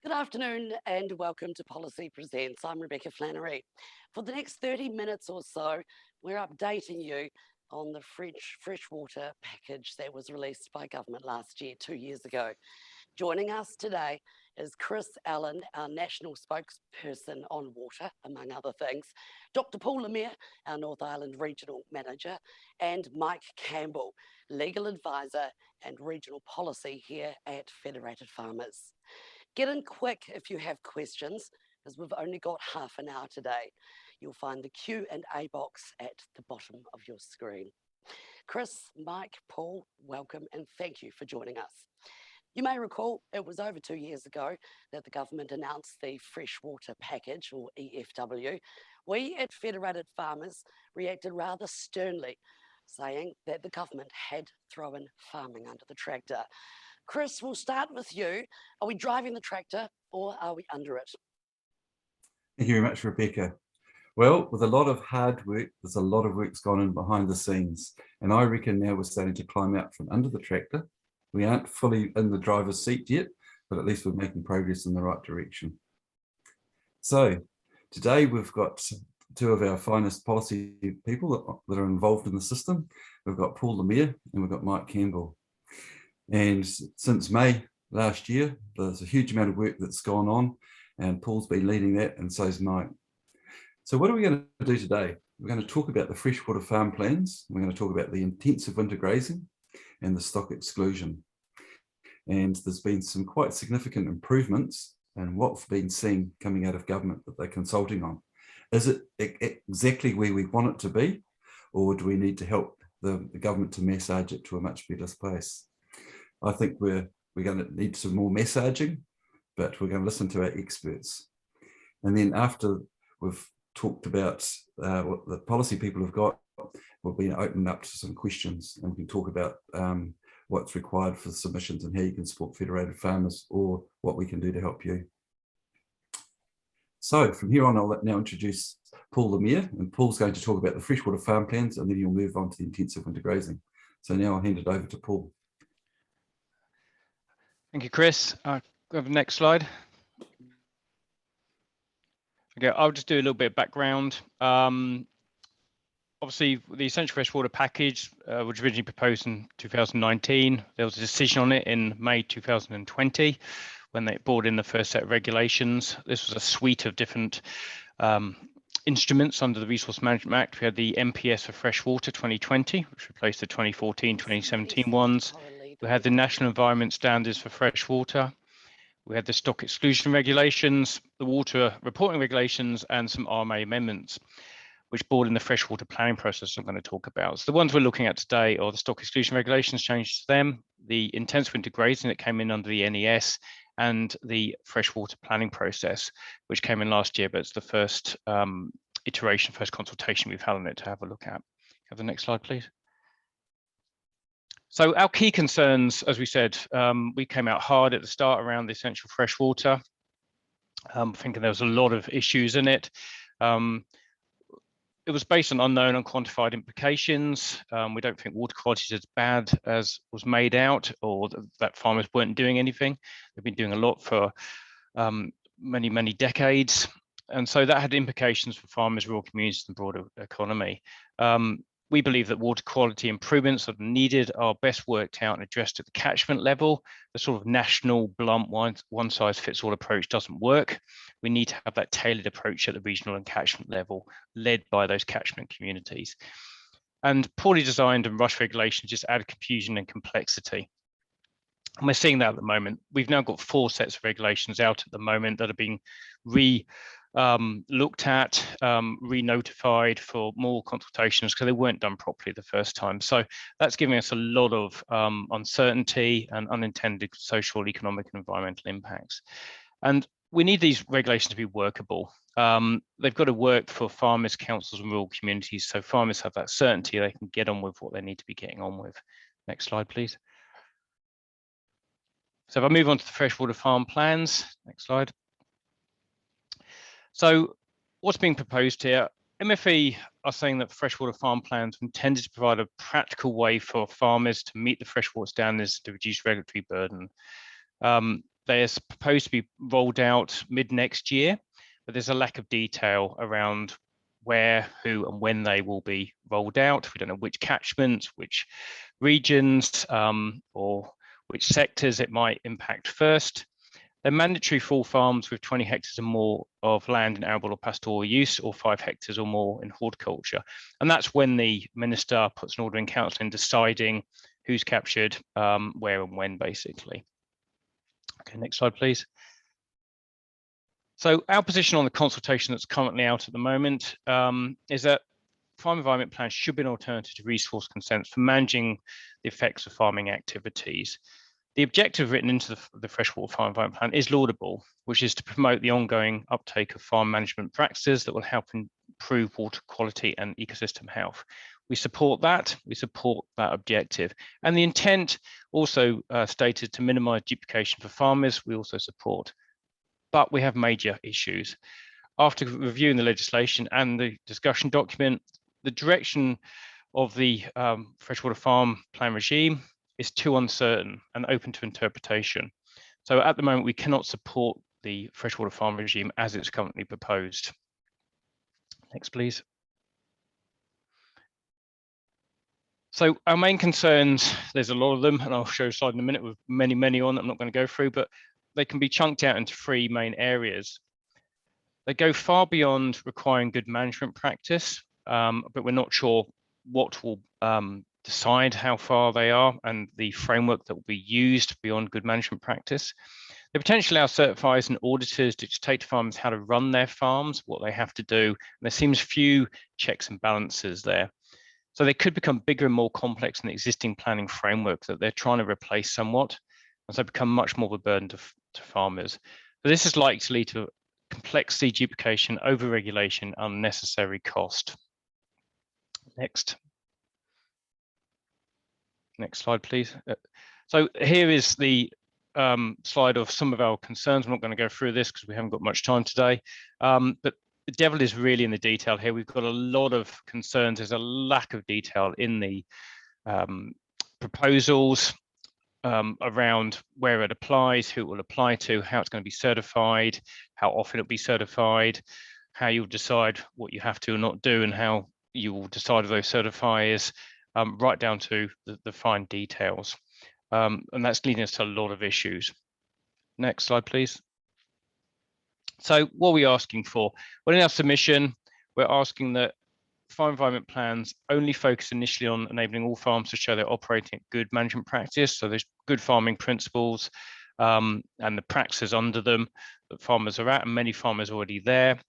Good afternoon and welcome to Policy Presents. I'm Rebecca Flannery. For the next 30 minutes or so, we're updating you on the freshwater package that was released by government last year, 2 years ago. Joining us today is Chris Allen, our national spokesperson on water, among other things, Dr. Paul Miere, our North Island Regional Manager, and Mike Campbell, Legal Advisor and Regional Policy here at Federated Farmers. Get in quick if you have questions, as we've only got half an hour today. You'll find the Q&A box at the bottom of your screen. Chris, Mike, Paul, welcome and thank you for joining us. You may recall it was over 2 years ago that the government announced the Freshwater Package, or EFW. We at Federated Farmers reacted rather sternly, saying that the government had thrown farming under the tractor. Chris, we'll start with you. Are we driving the tractor or are we under it? Thank you very much, Rebecca. Well, with a lot of hard work, there's a lot of work's gone in behind the scenes. And I reckon now we're starting to climb out from under the tractor. We aren't fully in the driver's seat yet, but at least we're making progress in the right direction. So today we've got two of our finest policy people that are involved in the system. We've got Paul Miere and we've got Mike Campbell. And since May last year, there's a huge amount of work that's gone on, and Paul's been leading that, and so's Mike. So what are we going to do today? We're going to talk about the freshwater farm plans. We're going to talk about the intensive winter grazing and the stock exclusion. And there's been some quite significant improvements in what we've been seeing coming out of government that they're consulting on. Is it exactly where we want it to be, or do we need to help the government to massage it to a much better place? I think we're going to need some more massaging, but we're going to listen to our experts. And then after we've talked about what the policy people have got, we'll be opened up to some questions, and we can talk about what's required for submissions and how you can support Federated Farmers, or what we can do to help you. So from here on, I'll now introduce Paul Miere, and Paul's going to talk about the freshwater farm plans, and then he'll move on to the intensive winter grazing. So now I'll hand it over to Paul. Thank you, Chris. Go to the next slide. Okay, I'll just do a little bit of background. Obviously, the Essential Freshwater Package was originally proposed in 2019. There was a decision on it in May 2020 when they brought in the first set of regulations. This was a suite of different instruments under the Resource Management Act. We had the MPS for Freshwater 2020, which replaced the 2014-2017 ones. We had the National Environment Standards for Freshwater. We had the Stock Exclusion Regulations, the Water Reporting Regulations, and some RMA amendments, which brought in the freshwater planning process I'm going to talk about. So the ones we're looking at today are the Stock Exclusion Regulations, changes to them, the intense winter grazing that came in under the NES, and the freshwater planning process, which came in last year, but it's the first iteration, first consultation we've had on it to have a look at. Have the next slide, please. So our key concerns, as we said, we came out hard at the start around the essential freshwater, thinking there was a lot of issues in it. It It was based on unknown, unquantified implications. We don't think water quality is as bad as was made out, or that farmers weren't doing anything. They've been doing a lot for many, many decades. And so that had implications for farmers, rural communities, and the broader economy. We believe that water quality improvements that are needed are best worked out and addressed at the catchment level. The sort of national blunt one-size-fits-all approach doesn't work. We need to have that tailored approach at the regional and catchment level, led by those catchment communities. And poorly designed and rushed regulations just add confusion and complexity. And we're seeing that at the moment. We've now got 4 sets of regulations out at the moment that are being looked at, re-notified for more consultations because they weren't done properly the first time. So that's giving us a lot of uncertainty and unintended social, economic, and environmental impacts. And we need these regulations to be workable. They've got to work for farmers, councils, and rural communities, so farmers have that certainty they can get on with what they need to be getting on with. Next slide, please. So if I move on to the freshwater farm plans, next slide. So what's being proposed here? MFE are saying that freshwater farm plans are intended to provide a practical way for farmers to meet the freshwater standards to reduce regulatory burden. They are proposed to be rolled out mid next year, but there's a lack of detail around where, who, and when they will be rolled out. We don't know which catchments, which regions, or which sectors it might impact first. They're mandatory for all farms with 20 hectares or more of land in arable or pastoral use, or 5 hectares or more in horticulture. And that's when the minister puts an order in council in deciding who's captured, where and when, basically. Okay, next slide, please. So our position on the consultation that's currently out at the moment is that farm environment plans should be an alternative to resource consents for managing the effects of farming activities. The objective written into the freshwater farm environment plan is laudable, which is to promote the ongoing uptake of farm management practices that will help improve water quality and ecosystem health. We support that objective. And the intent also stated to minimize duplication for farmers, we also support. But we have major issues. After reviewing the legislation and the discussion document, the direction of the freshwater farm plan regime is too uncertain and open to interpretation. So at the moment, we cannot support the freshwater farm regime as it's currently proposed. Next, please. So our main concerns, there's a lot of them, and I'll show a slide in a minute with many, many on that I'm not going to go through, but they can be chunked out into 3 main areas. They go far beyond requiring good management practice, but we're not sure what will decide how far they are and the framework that will be used beyond good management practice. They potentially allow certifiers and auditors to dictate to farmers how to run their farms, what they have to do. And there seems few checks and balances there. So they could become bigger and more complex than the existing planning framework that they're trying to replace somewhat, and so become much more of a burden to farmers. But this is likely to lead to complexity, duplication, over-regulation, unnecessary cost. Next slide, please. So here is the slide of some of our concerns. I'm not going to go through this because we haven't got much time today, but the devil is really in the detail here. We've got a lot of concerns. There's a lack of detail in the proposals around where it applies, who it will apply to, how it's going to be certified, how often it'll be certified, how you'll decide what you have to or not do, and how you will decide if those certifiers, right down to the fine details. And that's leading us to a lot of issues. Next slide, please. So what are we asking for? Well, in our submission, we're asking that farm environment plans only focus initially on enabling all farms to show they're operating at good management practice. So there's good farming principles and the practices under them that farmers are at, and many farmers are already there.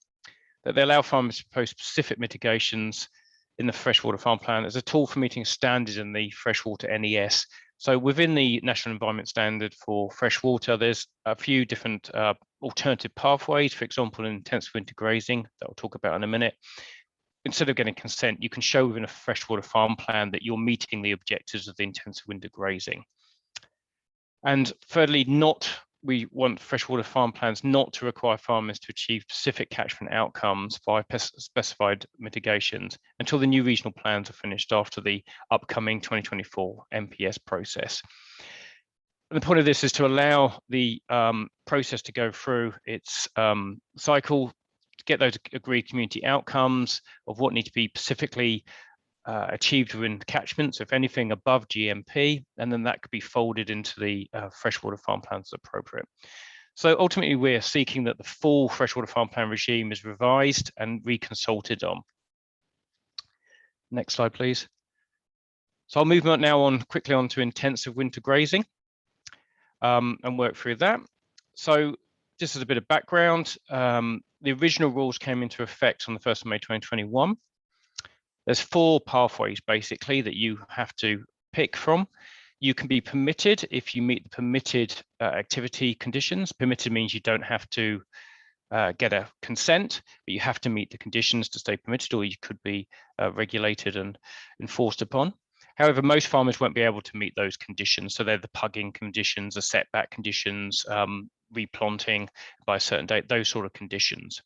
That they allow farmers to propose specific mitigations in the freshwater farm plan as a tool for meeting standards in the freshwater NES. So within the National Environment Standard for freshwater, there's a few different alternative pathways, for example, in intensive winter grazing that I'll talk about in a minute. Instead of getting consent, you can show within a freshwater farm plan that you're meeting the objectives of the intensive winter grazing. And thirdly, not we want freshwater farm plans not to require farmers to achieve specific catchment outcomes by specified mitigations until the new regional plans are finished after the upcoming 2024 MPS process. And the point of this is to allow the process to go through its cycle, to get those agreed community outcomes of what need to be specifically achieved within the catchments, if anything above GMP, and then that could be folded into the freshwater farm plans as appropriate. So ultimately, we're seeking that the full freshwater farm plan regime is revised and reconsulted on. Next slide, please. So I'll move now quickly on to intensive winter grazing and work through that. So just as a bit of background, the original rules came into effect on the 1st of May 2021. There's 4 pathways basically that you have to pick from. You can be permitted if you meet the permitted activity conditions. Permitted means you don't have to get a consent, but you have to meet the conditions to stay permitted, or you could be regulated and enforced upon. However, most farmers won't be able to meet those conditions. So they're the pugging conditions, the setback conditions, replanting by a certain date, those sort of conditions.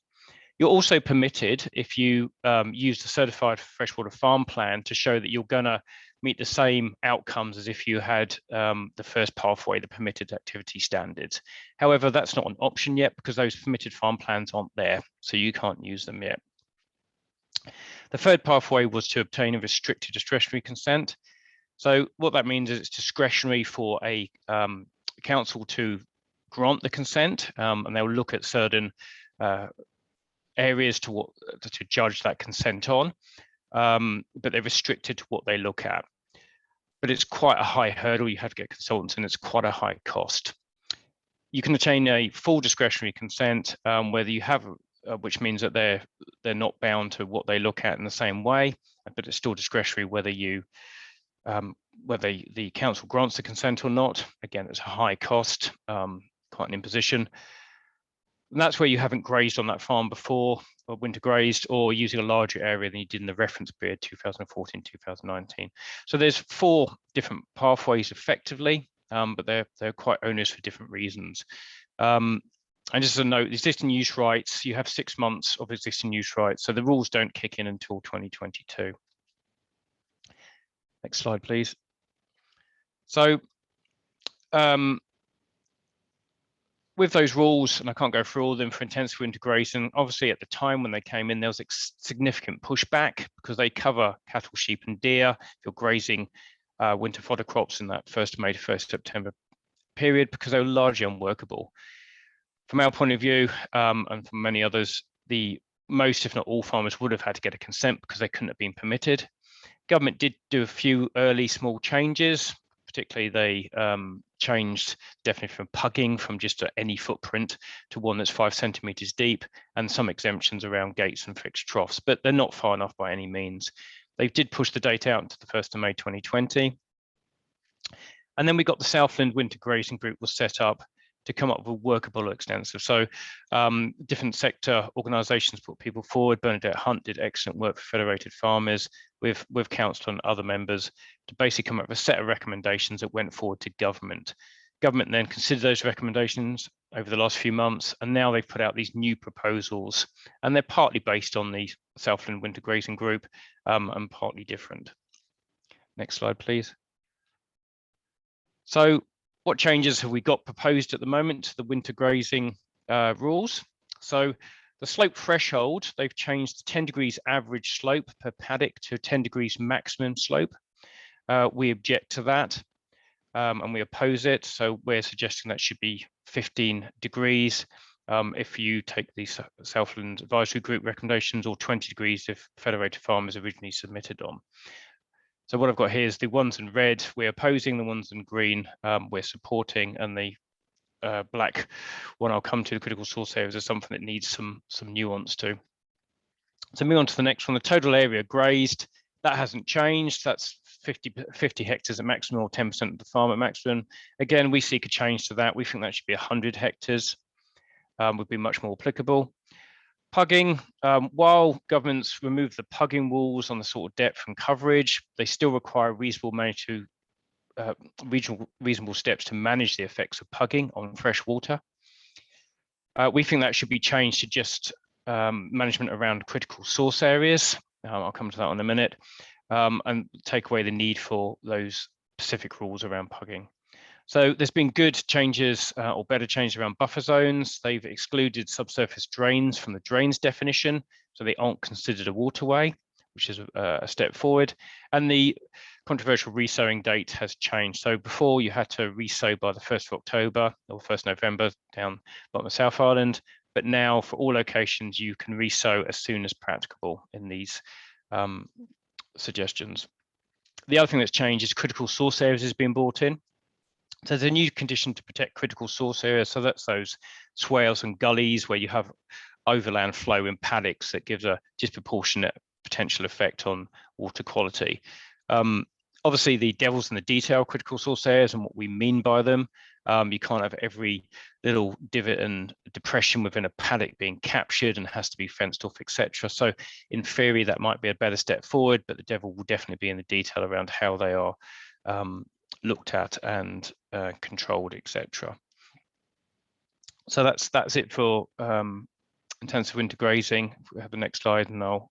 You're also permitted if you use the certified freshwater farm plan to show that you're going to meet the same outcomes as if you had the first pathway, the permitted activity standards. However, that's not an option yet because those permitted farm plans aren't there, so you can't use them yet. The third pathway was to obtain a restricted discretionary consent. So what that means is it's discretionary for a council to grant the consent, and they'll look at certain areas to judge that consent on, but they're restricted to what they look at. But it's quite a high hurdle. You have to get consultants, and it's quite a high cost. You can obtain a full discretionary consent, whether you have, which means that they're not bound to what they look at in the same way, but it's still discretionary whether you whether the council grants the consent or not. Again, it's a high cost, quite an imposition. And that's where you haven't grazed on that farm before, or winter grazed, or using a larger area than you did in the reference period 2014-2019. So there's 4 different pathways effectively, but they're quite onerous for different reasons. And just as a note, existing use rights, you have 6 months of existing use rights, so the rules don't kick in until 2022. Next slide, please. So with those rules, and I can't go through all of them for intensive winter grazing, obviously at the time when they came in, there was significant pushback because they cover cattle, sheep and deer. If you're grazing winter fodder crops in that 1st of May to 1st of September period, because they were largely unworkable. From our point of view, and from many others, the most, if not all farmers would have had to get a consent because they couldn't have been permitted. Government did do a few early small changes. Particularly, they changed definition from pugging from just any footprint to one that's 5 centimeters deep, and some exemptions around gates and fixed troughs, but they're not far enough by any means. They did push the date out to the 1st of May 2020. And then we got the Southland Winter Grazing Group was set up to come up with a workable extensive. So different sector organisations put people forward. Bernadette Hunt did excellent work for Federated Farmers with council and other members to basically come up with a set of recommendations that went forward to government. Government then considered those recommendations over the last few months, and now they've put out these new proposals, and they're partly based on the Southland Winter Grazing Group and partly different. Next slide, please. So what changes have we got proposed at the moment to the winter grazing rules? So the slope threshold, they've changed 10 degrees average slope per paddock to 10 degrees maximum slope. We object to that and we oppose it. So we're suggesting that should be 15 degrees if you take the Southland Advisory Group recommendations, or 20 degrees if Federated Farmers originally submitted on. So what I've got here is the ones in red we're opposing, the ones in green we're supporting, and the black one I'll come to, the critical source areas, is something that needs some nuance to. So moving on to the next one, the total area grazed, that hasn't changed. That's 50 hectares at maximum, or 10% of the farm at maximum. Again, we seek a change to that. We think that should be 100 hectares, would be much more applicable. Pugging, while governments remove the pugging walls on the sort of depth and coverage, they still require a reasonable manner to reasonable steps to manage the effects of pugging on fresh water. We think that should be changed to just management around critical source areas. I'll come to that in a minute, and take away the need for those specific rules around pugging. So there's been good changes or better changes around buffer zones. They've excluded subsurface drains from the drains definition, so they aren't considered a waterway, which is a step forward. And the controversial resowing date has changed. So before you had to resow by the 1st of October or 1st November down bottom of South Island, but now for all locations you can resow as soon as practicable in these suggestions. The other thing that's changed is critical source areas has been brought in. So there's a new condition to protect critical source areas. So that's those swales and gullies where you have overland flow in paddocks that gives a disproportionate potential effect on water quality. Obviously, the devil's in the detail, critical source areas and what we mean by them. You can't have every little divot and depression within a paddock being captured and has to be fenced off, etc. So in theory, that might be a better step forward, but the devil will definitely be in the detail around how they are looked at and controlled, etc. So that's it for intensive winter grazing. If we have the next slide, and I'll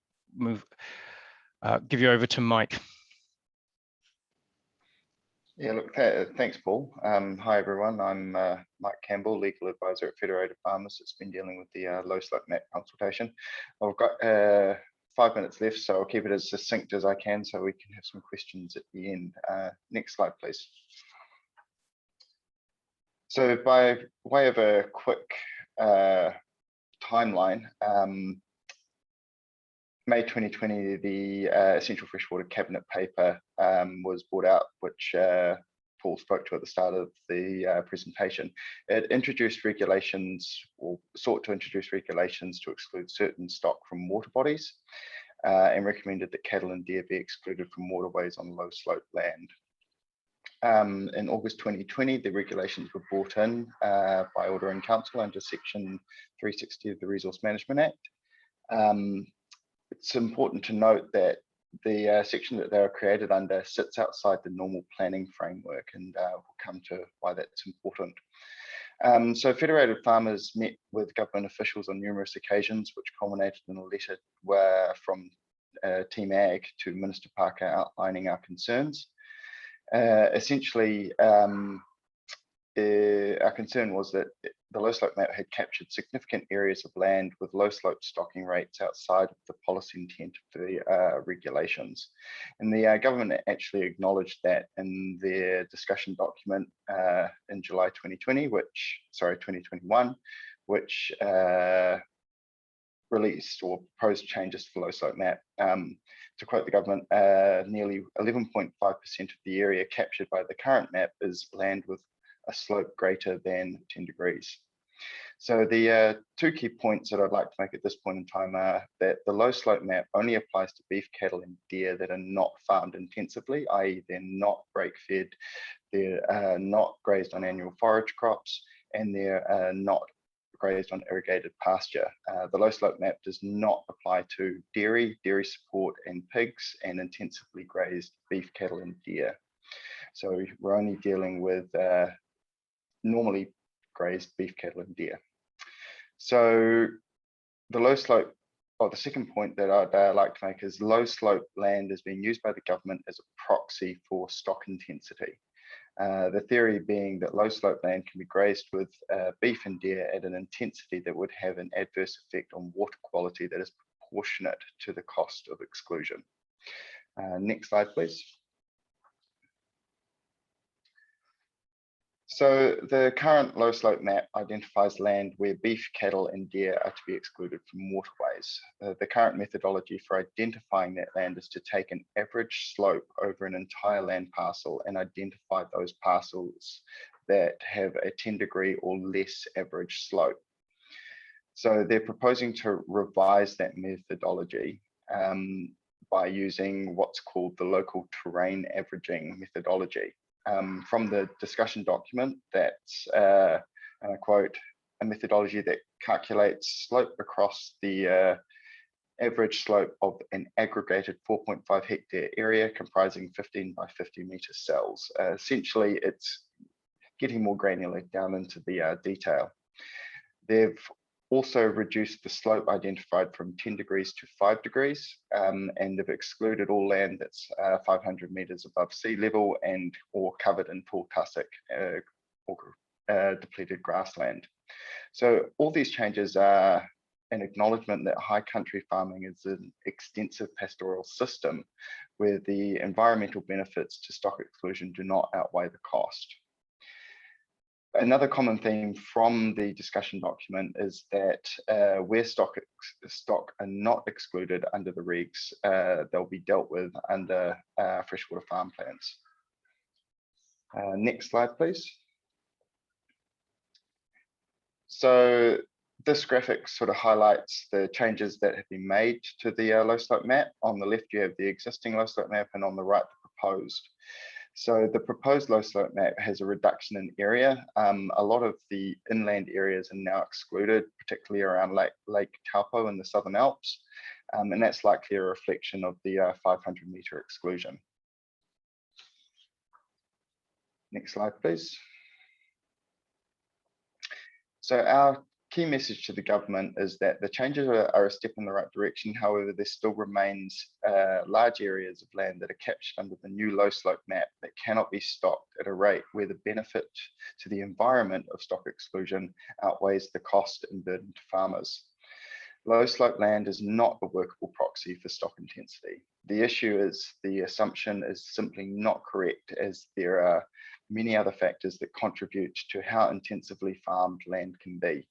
give you over to Mike. Yeah, look, thanks, Paul. Hi, everyone. I'm Mike Campbell, legal advisor at Federated Farmers. That's been dealing with the low slope map consultation. I've got 5 minutes left, so I'll keep it as succinct as I can so we can have some questions at the end. Next slide, please. So by way of a quick timeline, May 2020, the Essential Freshwater Cabinet paper was brought out, which Paul spoke to at the start of the presentation. It introduced regulations, or sought to introduce regulations to exclude certain stock from water bodies, and recommended that cattle and deer be excluded from waterways on low slope land. In August 2020, the regulations were brought in by order in council under Section 360 of the Resource Management Act. It's important to note that the section that they were created under sits outside the normal planning framework, and we'll come to why that's important. So Federated Farmers met with government officials on numerous occasions, which culminated in a letter from Team Ag to Minister Parker outlining our concerns. Essentially, our concern was that the low slope map had captured significant areas of land with low slope stocking rates outside of the policy intent of the regulations. And the government actually acknowledged that in their discussion document in July 2021, which released or proposed changes to the low slope map. To quote the government, nearly 11.5% of the area captured by the current map is land with a slope greater than 10 degrees. So the two key points that I'd like to make at this point in time are that the low slope map only applies to beef cattle and deer that are not farmed intensively, i.e. they're not break fed, they're not grazed on annual forage crops, and they're not grazed on irrigated pasture. The low slope map does not apply to dairy support and pigs, and intensively grazed beef cattle and deer. So we're only dealing with normally grazed beef cattle and deer. So the low slope, or the second point that I'd like to make is low slope land is being used by the government as a proxy for stock intensity. The theory being that low slope land can be grazed with beef and deer at an intensity that would have an adverse effect on water quality that is proportionate to the cost of exclusion. Next slide, please. So the current low slope map identifies land where beef, cattle and deer are to be excluded from waterways. The current methodology for identifying that land is to take an average slope over an entire land parcel and identify those parcels that have a 10 degree or less average slope. So they're proposing to revise that methodology by using what's called the local terrain averaging methodology. From the discussion document, that's, and I quote, a methodology that calculates slope across the average slope of an aggregated 4.5 hectare area comprising 15 by 50 metre cells. Essentially, it's getting more granular down into the detail. They've also reduced the slope identified from 10 degrees to 5 degrees, and they've excluded all land that's 500 metres above sea level and or covered in tall tussock or depleted grassland. So all these changes are an acknowledgement that high country farming is an extensive pastoral system where the environmental benefits to stock exclusion do not outweigh the cost. Another common theme from the discussion document is that where stock are not excluded under the regs, they'll be dealt with under freshwater farm plans. Next slide, please. So this graphic sort of highlights the changes that have been made to the low slope map. On the left, you have the existing low slope map, and on the right, the proposed. So the proposed low slope map has a reduction in area. A lot of the inland areas are now excluded, particularly around Lake Taupo in the Southern Alps. And that's likely a reflection of the 500 metre exclusion. Next slide, please. So our key message to the government is that the changes are a step in the right direction. However, there still remains large areas of land that are captured under the new low slope map that cannot be stocked at a rate where the benefit to the environment of stock exclusion outweighs the cost and burden to farmers. Low slope land is not a workable proxy for stock intensity. The issue is the assumption is simply not correct, as there are many other factors that contribute to how intensively farmed land can be.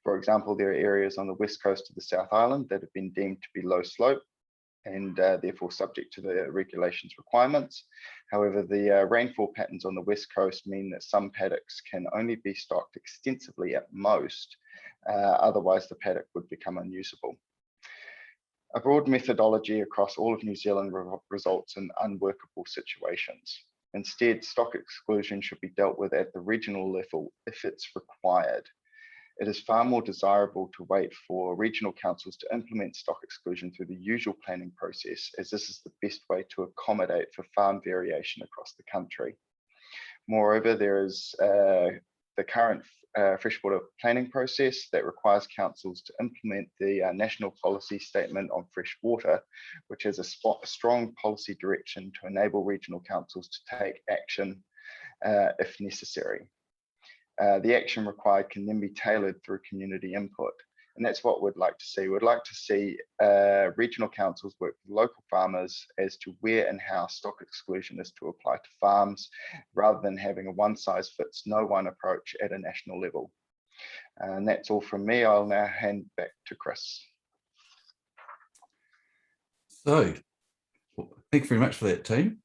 For example, there are areas on the west coast of the South Island that have been deemed to be low slope and therefore subject to the regulations requirements. However, the rainfall patterns on the west coast mean that some paddocks can only be stocked extensively at most, otherwise the paddock would become unusable. A broad methodology across all of New Zealand results in unworkable situations. Instead, stock exclusion should be dealt with at the regional level if it's required. It is far more desirable to wait for regional councils to implement stock exclusion through the usual planning process, as this is the best way to accommodate for farm variation across the country. Moreover, there is the current freshwater planning process that requires councils to implement the National Policy Statement on Freshwater, which has a strong policy direction to enable regional councils to take action if necessary. The action required can then be tailored through community input. And that's what we'd like to see. We'd like to see regional councils work with local farmers as to where and how stock exclusion is to apply to farms, rather than having a one-size-fits-no-one approach at a national level. And that's all from me. I'll now hand back to Chris. So, thank you very much for that, team.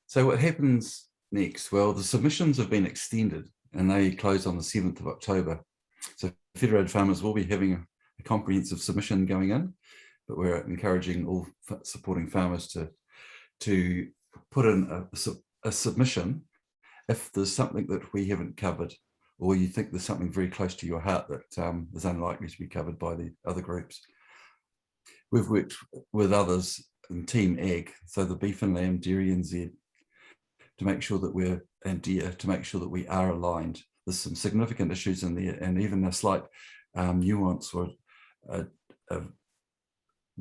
So what happens next? Well, the submissions have been extended and they close on the 7th of October. So Federated Farmers will be having a comprehensive submission going in, but we're encouraging all supporting farmers to put in a submission if there's something that we haven't covered, or you think there's something very close to your heart that is unlikely to be covered by the other groups. We've worked with others in Team Ag, so the Beef and Lamb, Dairy NZ, to make sure that and Deer, to make sure that we are aligned. There's some significant issues in there, and even a slight nuance or a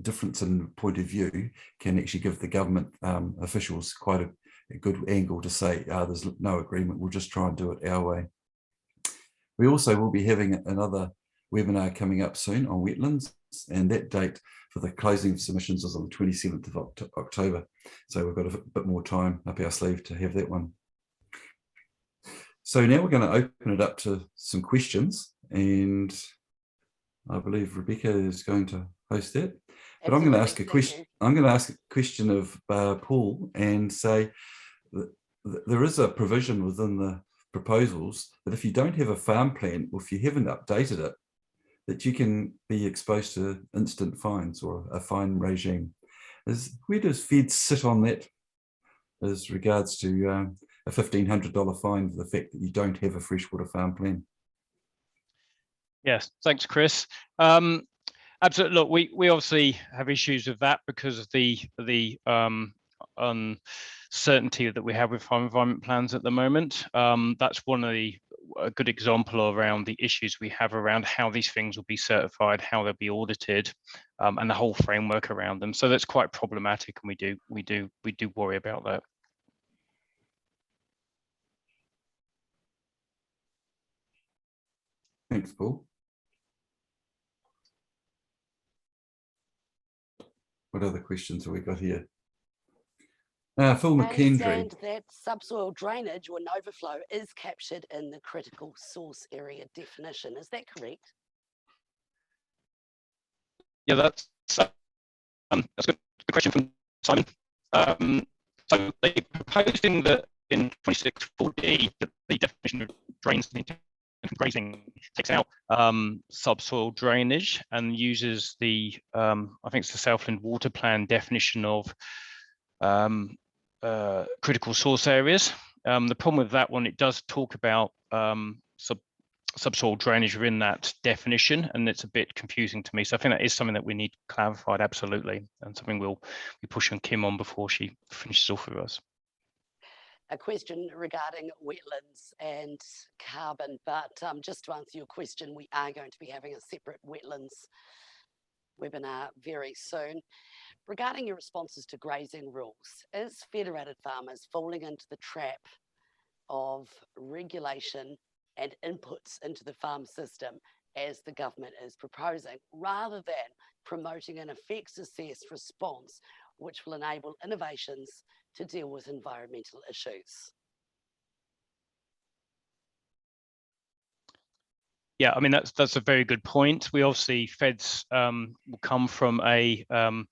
difference in point of view can actually give the government officials quite a good angle to say, there's no agreement, we'll just try and do it our way. We also will be having another webinar coming up soon on wetlands, and that date for the closing of submissions is on the 27th of October. So we've got a bit more time up our sleeve to have that one. So now we're going to open it up to some questions, and I believe Rebecca is going to host that. But I'm going to ask a question. I'm going to ask a question of Paul and say that there is a provision within the proposals that if you don't have a farm plan, or if you haven't updated it, that you can be exposed to instant fines or a fine regime. Where does Fed sit on that as regards to a $1,500 fine for the fact that you don't have a freshwater farm plan? Yes, thanks, Chris. Absolutely. Look, we obviously have issues with that because of the uncertainty that we have with farm environment plans at the moment. That's a good example around the issues we have around how these things will be certified, how they'll be audited, and the whole framework around them. So that's quite problematic, and we do worry about that. Thanks, Paul. What other questions have we got here? Phil I McKendry. understand that subsoil drainage or an overflow is captured in the critical source area definition. Is that correct? Yeah, that's a good question from Simon. So they proposed in 26.4D that the definition of drains and grazing takes out subsoil drainage and uses the I think it's the Southland Water Plan definition of critical source areas. The problem with that one, it does talk about subsoil drainage within that definition, and it's a bit confusing to me. So I think that is something that we need clarified, absolutely, and something we'll be pushing Kim on before she finishes off with us. A question regarding wetlands and carbon, but just to answer your question, we are going to be having a separate wetlands webinar very soon. Regarding your responses to grazing rules, is Federated Farmers falling into the trap of regulation and inputs into the farm system as the government is proposing, rather than promoting an effects assessed response which will enable innovations to deal with environmental issues? Yeah, I mean, that's a very good point. We obviously, Feds will come from an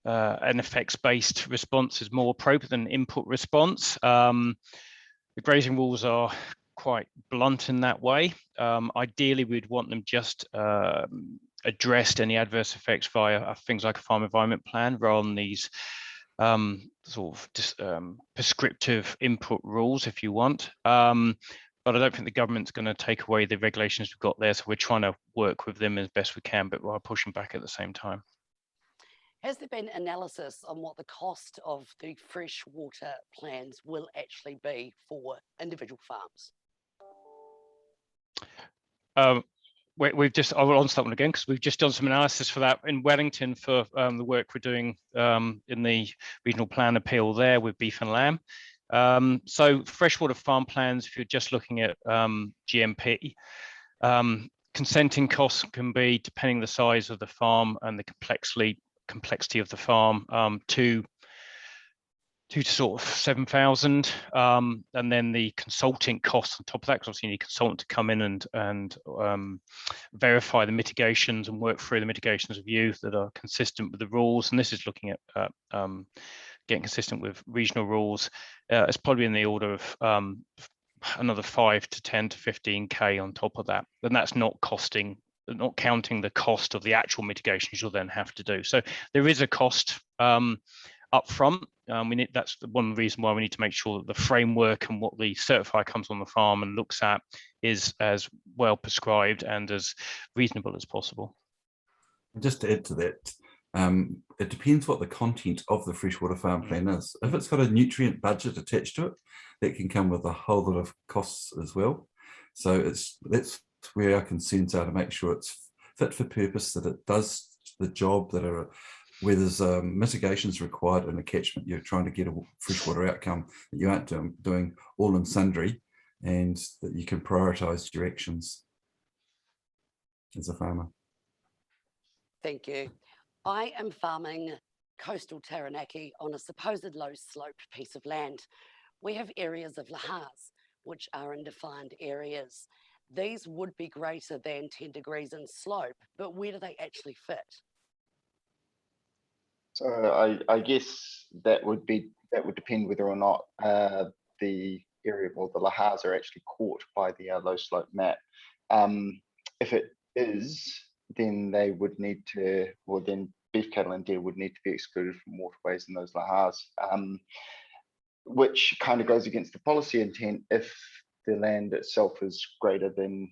effects-based response is more appropriate than input response. The grazing rules are quite blunt in that way. Ideally, we'd want them just addressed any adverse effects via things like a farm environment plan, rather than these sort of prescriptive input rules, if you want. But I don't think the government's going to take away the regulations we've got there. So we're trying to work with them as best we can, but while pushing back at the same time. Has there been analysis on what the cost of the freshwater plans will actually be for individual farms? We've just, I will answer that one again, because we've just done some analysis for that in Wellington for the work we're doing in the regional plan appeal there with beef and lamb. So freshwater farm plans, if you're just looking at GMP, consenting costs can be, depending the size of the farm and the complexity of the farm, two to sort of 7,000, and then the consulting costs on top of that, because obviously you need a consultant to come in and verify the mitigations and work through the mitigations of you that are consistent with the rules. And this is looking at getting consistent with regional rules. It's probably in the order of another 5 to 10 to 15K on top of that. And that's not counting the cost of the actual mitigations you'll then have to do. So there is a cost up front. That's one reason why we need to make sure that the framework and what the certifier comes on the farm and looks at is as well prescribed and as reasonable as possible. Just to add to that, it depends what the content of the freshwater farm plan is. If it's got a nutrient budget attached to it, that can come with a whole lot of costs as well. So that's where our concerns are, to make sure it's fit for purpose, that it does the job, where there's mitigations required in a catchment, you're trying to get a freshwater outcome that you aren't doing all and sundry, and that you can prioritise your actions as a farmer. Thank you. I am farming coastal Taranaki on a supposed low sloped piece of land. We have areas of Lahars, which are in defined areas. These would be greater than 10 degrees in slope, but where do they actually fit? So I guess that would depend whether or not the area, well, the Lahars are actually caught by the low slope map. If it is, then they would need to, well, then beef cattle and deer would need to be excluded from waterways in those Lahars, which kind of goes against the policy intent if the land itself is greater than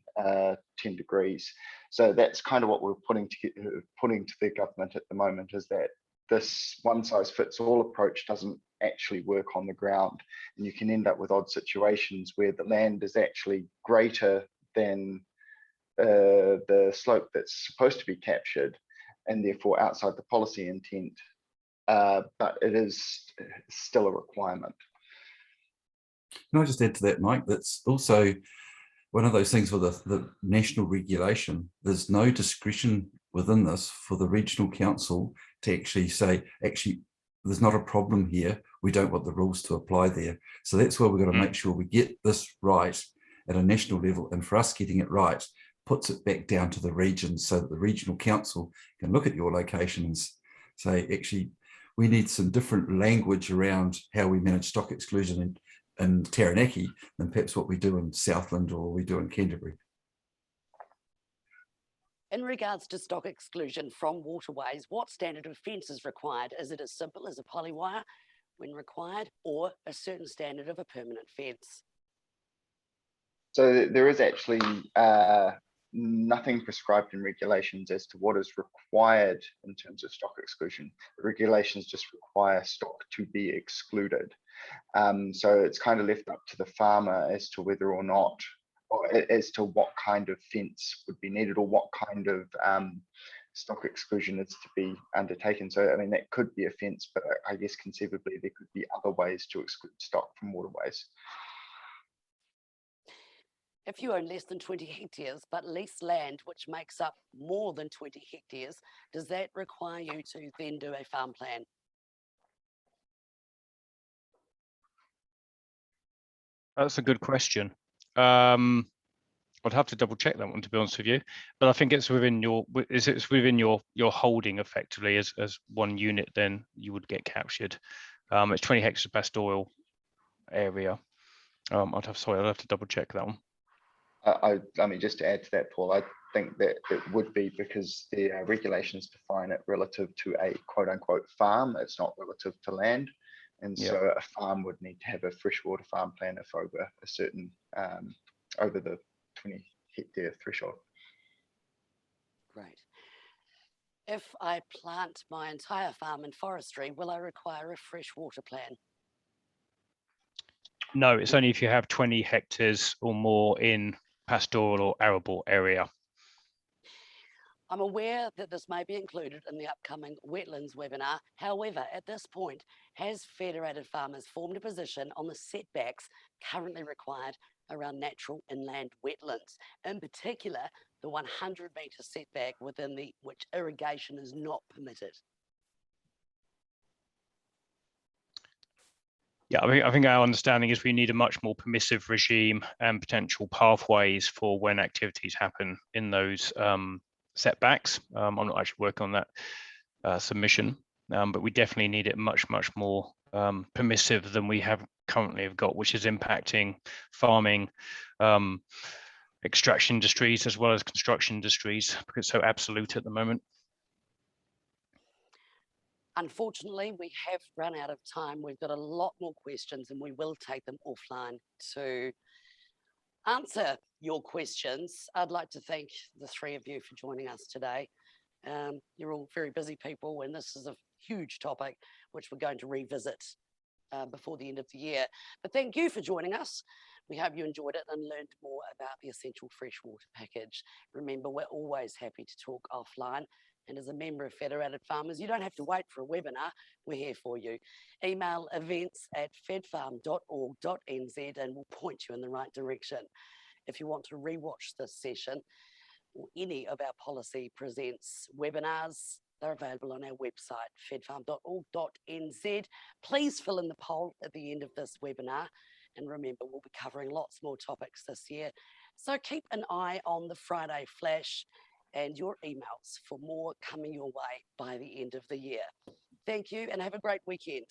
10 degrees. So that's kind of what we're putting to the government at the moment, is that this one size fits all approach doesn't actually work on the ground. And you can end up with odd situations where the land is actually greater than the slope that's supposed to be captured, and therefore outside the policy intent, but it is still a requirement. Can I just add to that, Mike? That's also one of those things with the national regulation. There's no discretion within this for the regional council to actually say, actually, there's not a problem here. We don't want the rules to apply there. So that's why we've got to make sure we get this right at a national level. And for us, getting it right puts it back down to the regions, so that the regional council can look at your location and say, actually, we need some different language around how we manage stock exclusion in Taranaki than perhaps what we do in Southland or we do in Canterbury. In regards to stock exclusion from waterways, what standard of fence is required? Is it as simple as a polywire when required, or a certain standard of a permanent fence? So there is actually nothing prescribed in regulations as to what is required in terms of stock exclusion. The regulations just require stock to be excluded. So it's kind of left up to the farmer as to whether or not, or as to what kind of fence would be needed, or what kind of stock exclusion is to be undertaken. So, I mean, that could be a fence, but I guess conceivably there could be other ways to exclude stock from waterways. If you own less than 20 hectares, but lease land which makes up more than 20 hectares, does that require you to then do a farm plan? That's a good question. I'd have to double check that one, to be honest with you, but I think it's within it's within your holding effectively as one unit, then you would get captured. It's 20 hectares of pastoral area. I'd have to double check that one. I mean, just to add to that, Paul, I think that it would be because the regulations define it relative to a quote unquote farm. It's not relative to land. And so a farm would need to have a freshwater farm plan if over a certain, over the 20 hectare threshold. Great. If I plant my entire farm in forestry, will I require a freshwater plan? No, it's only if you have 20 hectares or more in pastoral or arable area. I'm aware that this may be included in the upcoming wetlands webinar. However, at this point, has Federated Farmers formed a position on the setbacks currently required around natural inland wetlands, in particular, the 100-metre setback within which irrigation is not permitted? Yeah, I think our understanding is we need a much more permissive regime and potential pathways for when activities happen in those setbacks. I'm not actually working on that submission, but we definitely need it much more permissive than we currently have got, which is impacting farming, extraction industries, as well as construction industries, because it's so absolute at the moment. Unfortunately, we have run out of time. We've got a lot more questions and we will take them offline to answer your questions. I'd like to thank the three of you for joining us today. You're all very busy people, and this is a huge topic which we're going to revisit before the end of the year. But thank you for joining us. We hope you enjoyed it and learned more about the Essential Freshwater Package. Remember, we're always happy to talk offline. And as a member of Federated Farmers, you don't have to wait for a webinar. We're here for you. Email events@fedfarm.org.nz and we'll point you in the right direction. If you want to rewatch this session or any of our Policy Presents webinars, they're available on our website, fedfarm.org.nz. Please fill in the poll at the end of this webinar. And remember, we'll be covering lots more topics this year. So keep an eye on the Friday Flash and your emails for more coming your way by the end of the year. Thank you and have a great weekend.